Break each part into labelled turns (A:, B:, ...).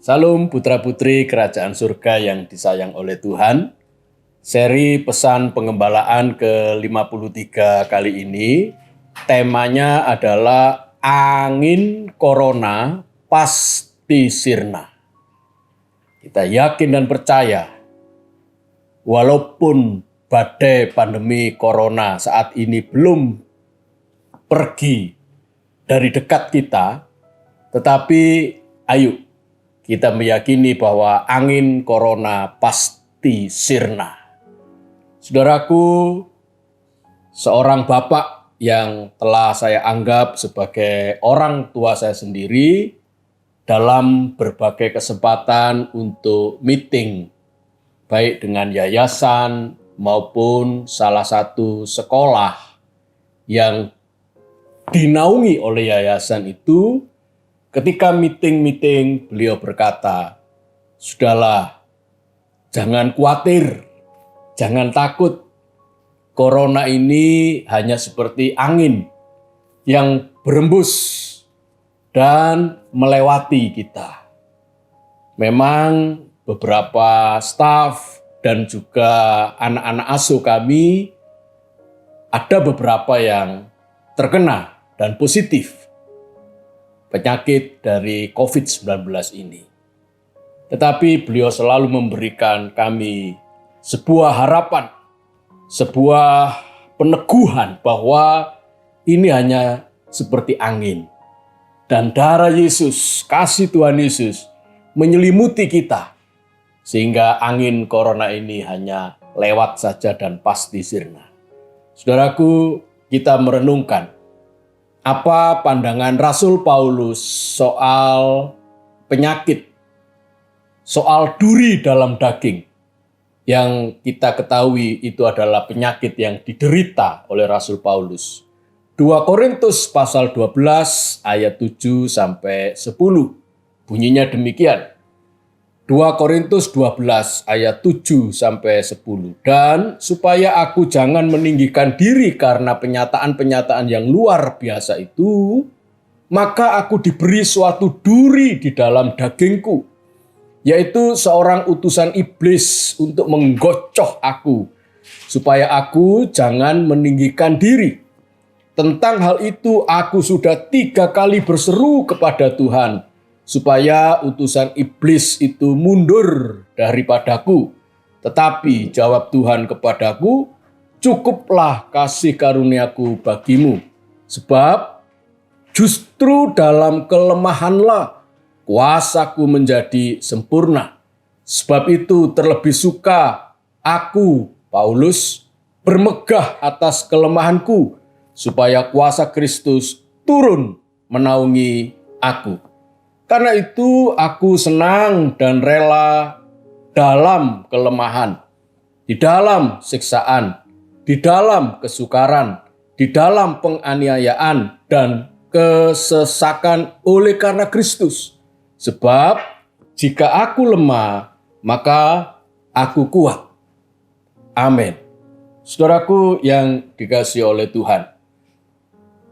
A: Salam putra-putri kerajaan surga yang disayang oleh Tuhan. Seri pesan pengembalaan ke-53 kali ini, temanya adalah angin corona pasti sirna. Kita yakin dan percaya, walaupun badai pandemi corona saat ini belum pergi dari dekat kita, tetapi ayo kita meyakini bahwa angin corona pasti sirna. Saudaraku, seorang bapak yang telah saya anggap sebagai orang tua saya sendiri dalam berbagai kesempatan untuk meeting, baik dengan yayasan maupun salah satu sekolah yang dinaungi oleh yayasan itu. Ketika meeting, beliau berkata, "Sudahlah, jangan khawatir, jangan takut. Corona ini hanya seperti angin yang berembus dan melewati kita." Memang beberapa staf dan juga anak-anak asuh kami ada beberapa yang terkena dan positif penyakit dari COVID-19 ini. Tetapi beliau selalu memberikan kami sebuah harapan, sebuah peneguhan bahwa ini hanya seperti angin. Dan darah Yesus, kasih Tuhan Yesus menyelimuti kita, sehingga angin corona ini hanya lewat saja dan pasti sirna. Saudaraku, kita merenungkan apa pandangan Rasul Paulus soal penyakit, soal duri dalam daging yang kita ketahui itu adalah penyakit yang diderita oleh Rasul Paulus. 2 Korintus pasal 12 ayat 7 sampai 10. Bunyinya demikian. 2 Korintus 12 ayat 7 sampai 10. Dan supaya aku jangan meninggikan diri karena penyataan-penyataan yang luar biasa itu, maka aku diberi suatu duri di dalam dagingku, yaitu seorang utusan iblis untuk menggocoh aku, supaya aku jangan meninggikan diri. Tentang hal itu aku sudah 3 kali berseru kepada Tuhan, supaya utusan iblis itu mundur daripadaku. Tetapi jawab Tuhan kepadaku, "Cukuplah kasih karuniaku bagimu, sebab justru dalam kelemahanlah kuasaku menjadi sempurna. Sebab itu terlebih suka aku, Paulus, bermegah atas kelemahanku, supaya kuasa Kristus turun menaungi aku. Karena itu aku senang dan rela dalam kelemahan, di dalam siksaan, di dalam kesukaran, di dalam penganiayaan dan kesesakan oleh karena Kristus. Sebab jika aku lemah, maka aku kuat." Amin. Saudaraku yang dikasihi oleh Tuhan,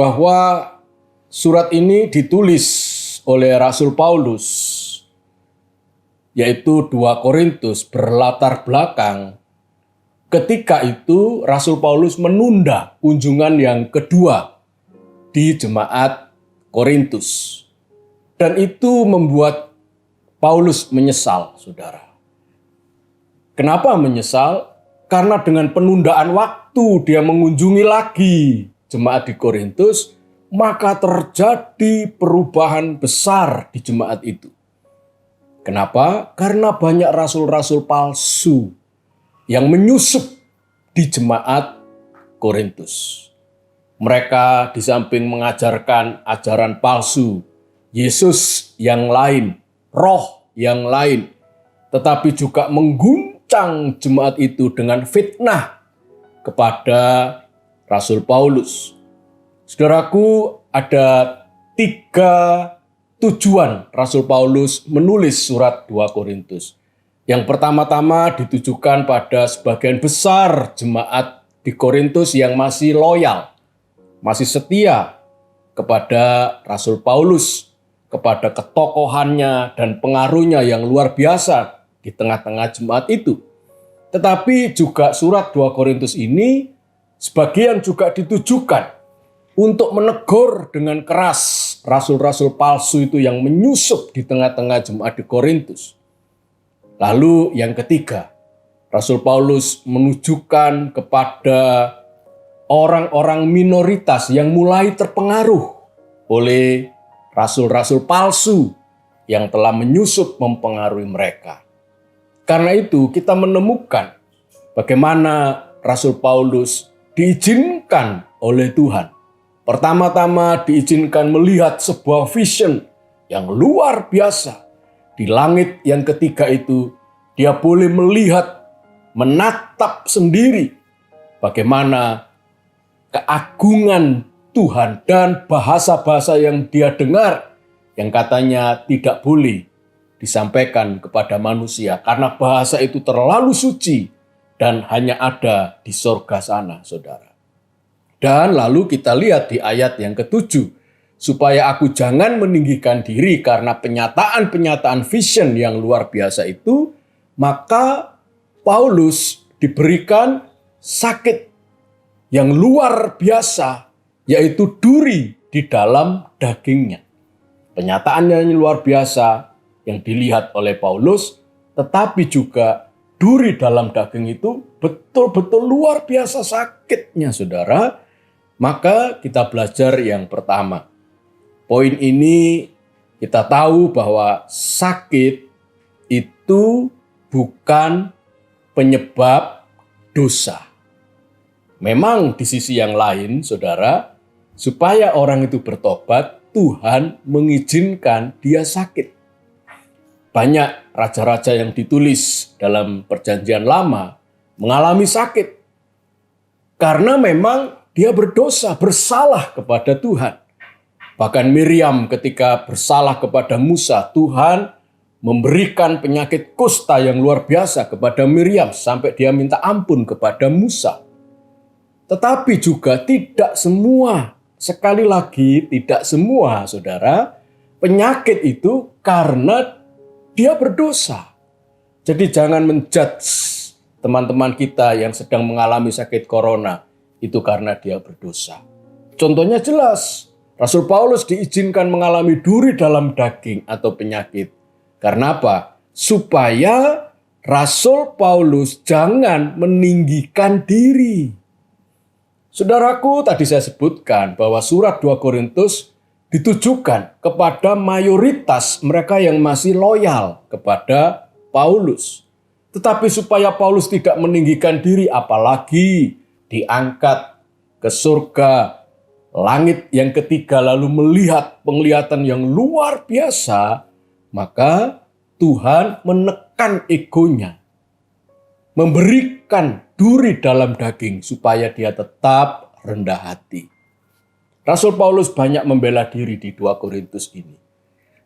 A: bahwa surat ini ditulis oleh Rasul Paulus, yaitu 2 Korintus, berlatar belakang ketika itu Rasul Paulus menunda kunjungan yang kedua di jemaat Korintus. Dan itu membuat Paulus menyesal, saudara. Kenapa menyesal? Karena dengan penundaan waktu dia mengunjungi lagi jemaat di Korintus, maka terjadi perubahan besar di jemaat itu. Kenapa? Karena banyak rasul-rasul palsu yang menyusup di jemaat Korintus. Mereka di samping mengajarkan ajaran palsu, Yesus yang lain, roh yang lain, tetapi juga mengguncang jemaat itu dengan fitnah kepada Rasul Paulus. Saudaraku, ada 3 tujuan Rasul Paulus menulis surat 2 Korintus. Yang pertama-tama ditujukan pada sebagian besar jemaat di Korintus yang masih loyal, masih setia kepada Rasul Paulus. kepada ketokohannya dan pengaruhnya yang luar biasa di tengah-tengah jemaat itu. Tetapi juga surat 2 Korintus ini sebagian juga ditujukan untuk menegur dengan keras rasul-rasul palsu itu yang menyusup di tengah-tengah jemaat di Korintus. Lalu yang ketiga, Rasul Paulus menunjukkan kepada orang-orang minoritas yang mulai terpengaruh oleh rasul-rasul palsu yang telah menyusup mempengaruhi mereka. Karena itu kita menemukan bagaimana Rasul Paulus diizinkan oleh Tuhan. Pertama-tama diizinkan melihat sebuah vision yang luar biasa. Di langit yang ketiga itu dia boleh melihat, menatap sendiri bagaimana keagungan Tuhan dan bahasa-bahasa yang dia dengar yang katanya tidak boleh disampaikan kepada manusia karena bahasa itu terlalu suci dan hanya ada di sorga sana, saudara. Dan lalu kita lihat di ayat yang ke-7, supaya aku jangan meninggikan diri karena penyataan-penyataan vision yang luar biasa itu, maka Paulus diberikan sakit yang luar biasa, yaitu duri di dalam dagingnya. Penyataannya yang luar biasa yang dilihat oleh Paulus, tetapi juga duri dalam daging itu betul-betul luar biasa sakitnya, saudara. Maka kita belajar yang pertama. Poin ini kita tahu bahwa sakit itu bukan penyebab dosa. Memang di sisi yang lain, saudara, supaya orang itu bertobat, Tuhan mengizinkan dia sakit. Banyak raja-raja yang ditulis dalam Perjanjian Lama mengalami sakit. Karena memang dia berdosa, bersalah kepada Tuhan. Bahkan Miriam ketika bersalah kepada Musa, Tuhan memberikan penyakit kusta yang luar biasa kepada Miriam sampai dia minta ampun kepada Musa. Tetapi juga tidak semua, sekali lagi tidak semua, saudara, penyakit itu karena dia berdosa. Jadi jangan menjudge teman-teman kita yang sedang mengalami sakit corona itu karena dia berdosa. Contohnya jelas, Rasul Paulus diizinkan mengalami duri dalam daging atau penyakit. Karena apa? Supaya Rasul Paulus jangan meninggikan diri. Saudaraku, tadi saya sebutkan bahwa surat 2 Korintus ditujukan kepada mayoritas mereka yang masih loyal kepada Paulus. Tetapi supaya Paulus tidak meninggikan diri, apalagi diangkat ke surga, langit yang ketiga, lalu melihat penglihatan yang luar biasa, maka Tuhan menekan egonya, memberikan duri dalam daging supaya dia tetap rendah hati. Rasul Paulus banyak membela diri di 2 Korintus ini.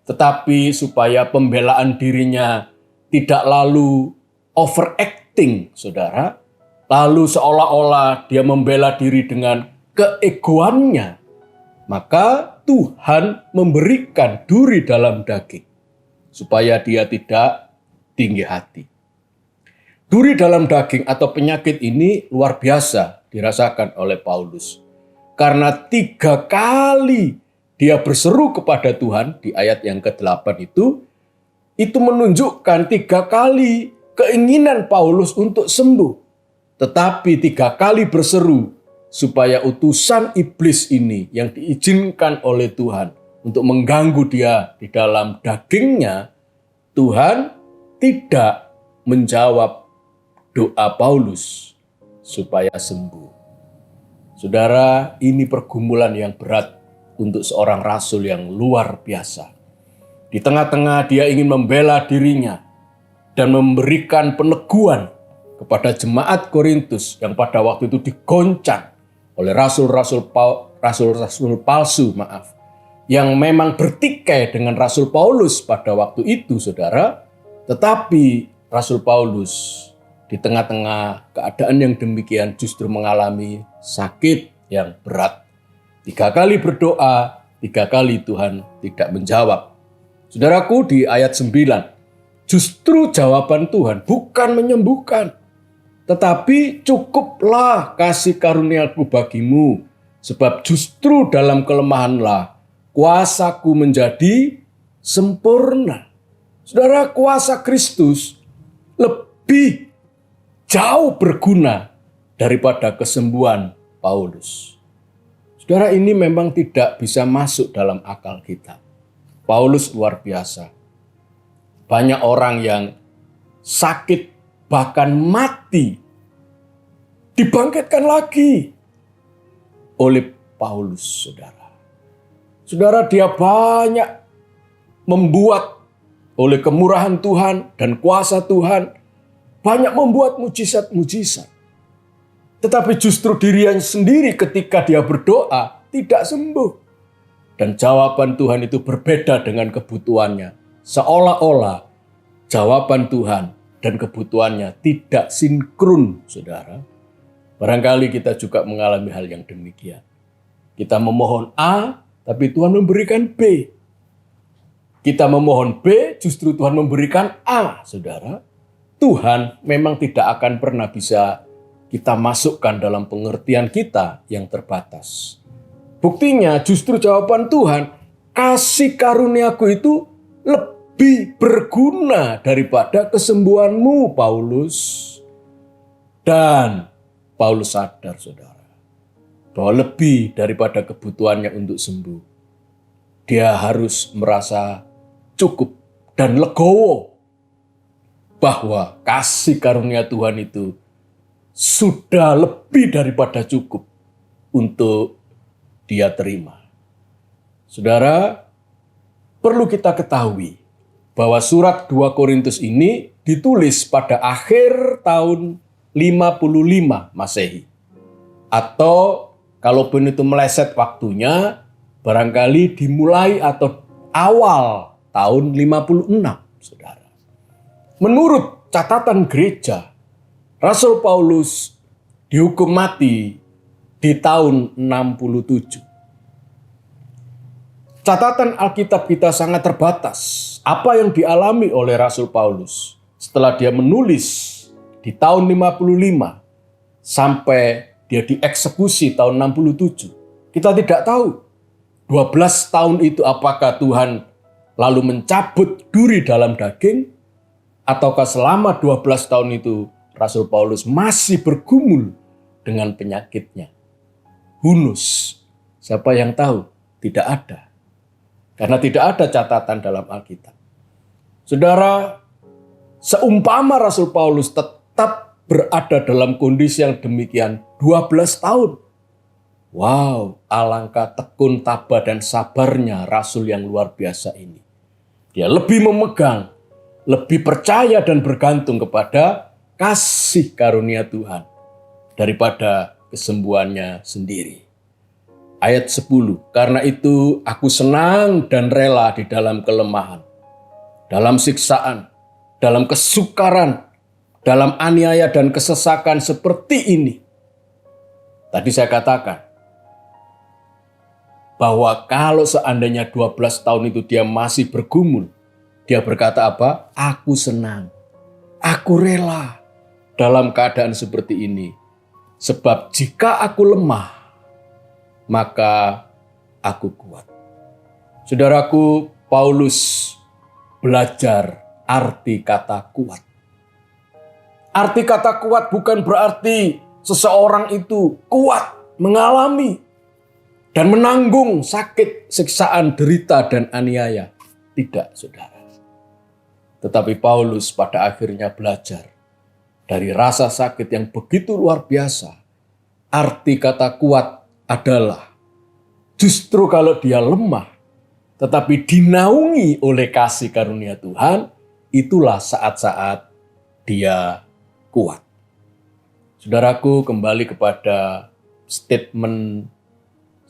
A: Tetapi supaya pembelaan dirinya tidak lalu overacting, saudara, lalu seolah-olah dia membela diri dengan keegoannya, maka Tuhan memberikan duri dalam daging supaya dia tidak tinggi hati. Duri dalam daging atau penyakit ini luar biasa dirasakan oleh Paulus. Karena 3 kali dia berseru kepada Tuhan di ayat yang ke-8 itu menunjukkan 3 kali keinginan Paulus untuk sembuh. Tetapi 3 kali berseru supaya utusan iblis ini yang diizinkan oleh Tuhan untuk mengganggu dia di dalam dagingnya, Tuhan tidak menjawab doa Paulus supaya sembuh. Saudara, ini pergumulan yang berat untuk seorang rasul yang luar biasa. Di tengah-tengah dia ingin membela dirinya dan memberikan peneguhan kepada jemaat Korintus yang pada waktu itu digoncang oleh rasul-rasul palsu, yang memang bertikai dengan Rasul Paulus pada waktu itu, saudara. Tetapi Rasul Paulus di tengah-tengah keadaan yang demikian justru mengalami sakit yang berat. 3 kali berdoa, 3 kali Tuhan tidak menjawab. Saudaraku, di ayat 9, justru jawaban Tuhan bukan menyembuhkan, tetapi cukuplah kasih karuniaku bagimu, sebab justru dalam kelemahanlah kuasaku menjadi sempurna. Saudara, kuasa Kristus lebih jauh berguna daripada kesembuhan Paulus. Saudara, ini memang tidak bisa masuk dalam akal kita. Paulus luar biasa. Banyak orang yang sakit, bahkan mati, dibangkitkan lagi oleh Paulus, saudara. Saudara, dia banyak membuat oleh kemurahan Tuhan dan kuasa Tuhan, banyak membuat mujizat-mujizat. Tetapi justru dirinya sendiri ketika dia berdoa tidak sembuh. Dan jawaban Tuhan itu berbeda dengan kebutuhannya. Seolah-olah jawaban Tuhan dan kebutuhannya tidak sinkron, saudara. Barangkali kita juga mengalami hal yang demikian. Kita memohon A, tapi Tuhan memberikan B. Kita memohon B, justru Tuhan memberikan A, saudara. Tuhan memang tidak akan pernah bisa kita masukkan dalam pengertian kita yang terbatas. Buktinya justru jawaban Tuhan, kasih karuniaku itu lebih berguna daripada kesembuhanmu, Paulus. Dan Paulus sadar, saudara, bahwa lebih daripada kebutuhannya untuk sembuh, dia harus merasa cukup dan legowo bahwa kasih karunia Tuhan itu sudah lebih daripada cukup untuk dia terima. Saudara, perlu kita ketahui bahwa surat 2 Korintus ini ditulis pada akhir tahun 55 Masehi. Atau kalaupun itu meleset waktunya, barangkali dimulai atau awal tahun 56, saudara. Menurut catatan gereja, Rasul Paulus dihukum mati di tahun 67. Catatan Alkitab kita sangat terbatas. Apa yang dialami oleh Rasul Paulus setelah dia menulis di tahun 55 sampai dia dieksekusi tahun 67. Kita tidak tahu 12 tahun itu apakah Tuhan lalu mencabut duri dalam daging, ataukah selama 12 tahun itu Rasul Paulus masih bergumul dengan penyakitnya. Hunus, siapa yang tahu? Tidak ada. Karena tidak ada catatan dalam Alkitab. Saudara, seumpama Rasul Paulus tetap berada dalam kondisi yang demikian 12 tahun. Wow, alangkah tekun, tabah, dan sabarnya Rasul yang luar biasa ini. Dia lebih memegang, lebih percaya dan bergantung kepada kasih karunia Tuhan daripada kesembuhannya sendiri. Ayat 10, karena itu aku senang dan rela di dalam kelemahan, dalam siksaan, dalam kesukaran, dalam aniaya dan kesesakan seperti ini. Tadi saya katakan bahwa kalau seandainya 12 tahun itu dia masih bergumul, dia berkata apa? Aku senang, aku rela dalam keadaan seperti ini. Sebab jika aku lemah, maka aku kuat. Saudaraku, Paulus belajar arti kata kuat. Arti kata kuat bukan berarti seseorang itu kuat mengalami dan menanggung sakit, siksaan, derita, dan aniaya. Tidak, saudara. Tetapi Paulus pada akhirnya belajar dari rasa sakit yang begitu luar biasa. Arti kata kuat adalah justru kalau dia lemah, tetapi dinaungi oleh kasih karunia Tuhan, itulah saat-saat dia kuat. Saudaraku, kembali kepada statement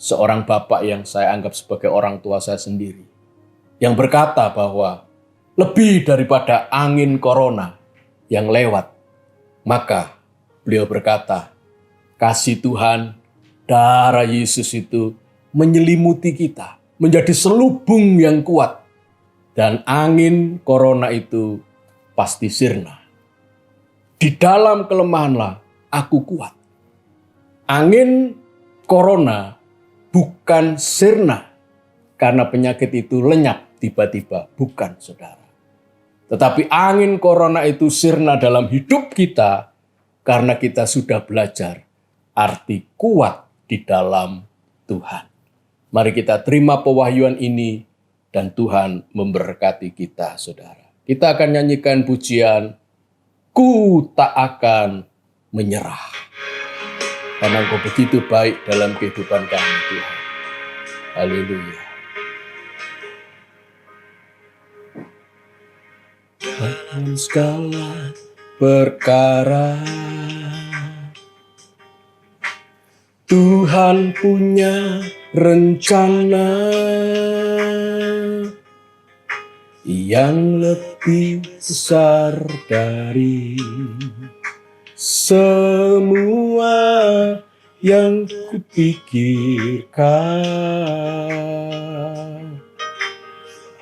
A: seorang bapak yang saya anggap sebagai orang tua saya sendiri, yang berkata bahwa lebih daripada angin corona yang lewat, maka beliau berkata, kasih Tuhan, darah Yesus itu menyelimuti kita, menjadi selubung yang kuat dan angin corona itu pasti sirna. Di dalam kelemahanlah aku kuat. Angin corona bukan sirna karena penyakit itu lenyap tiba-tiba, bukan saudara. Tetapi angin corona itu sirna dalam hidup kita karena kita sudah belajar arti kuat di dalam Tuhan. Mari kita terima pewahyuan ini dan Tuhan memberkati kita, saudara. Kita akan nyanyikan pujian, Ku tak akan menyerah. Karena Engkau begitu baik dalam kehidupan kami, Tuhan. Haleluya. Dalam segala perkara Tuhan punya rencana yang lebih besar dari semua yang kupikirkan.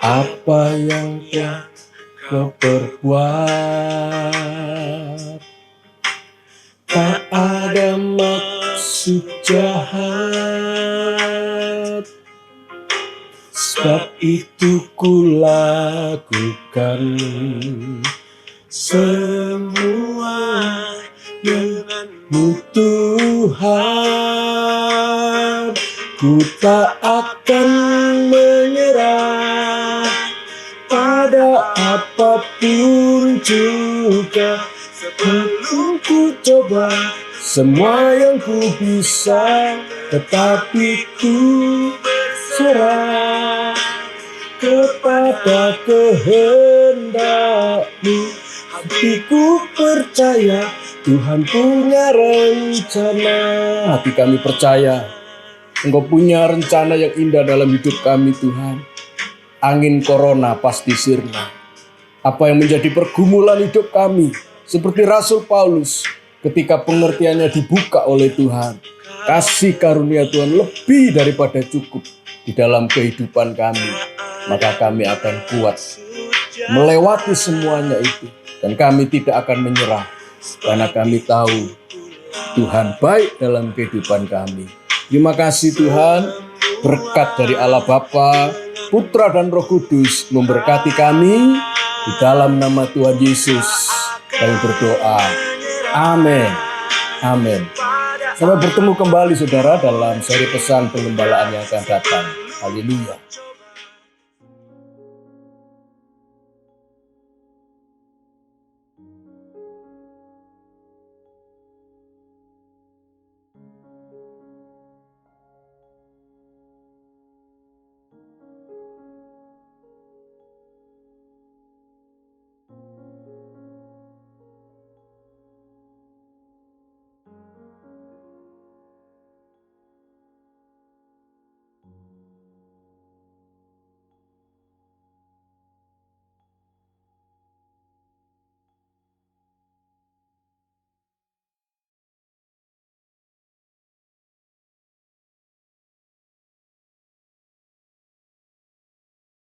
A: Apa yang telah Kau perbuat, tak ada maksud jahat, sebab itu ku lakukan semua denganmu Tuhan. Ku tak akan menyerah pada apapun juga, sebelum ku coba semua yang ku bisa, tetapi ku berserah kepada kehendak-Mu. Hatiku percaya Tuhan punya rencana. Hati kami percaya Engkau punya rencana yang indah dalam hidup kami, Tuhan. Angin corona pasti sirna. Apa yang menjadi pergumulan hidup kami, seperti Rasul Paulus, ketika pengertiannya dibuka oleh Tuhan, kasih karunia Tuhan lebih daripada cukup di dalam kehidupan kami, maka kami akan kuat melewati semuanya itu. Dan kami tidak akan menyerah, karena kami tahu Tuhan baik dalam kehidupan kami. Terima kasih Tuhan, berkat dari Allah Bapa, Putra dan Roh Kudus memberkati kami. Di dalam nama Tuhan Yesus kami berdoa. Amin. Amin. Sampai bertemu kembali saudara dalam seri pesan pengembalaan yang akan datang. Haleluya.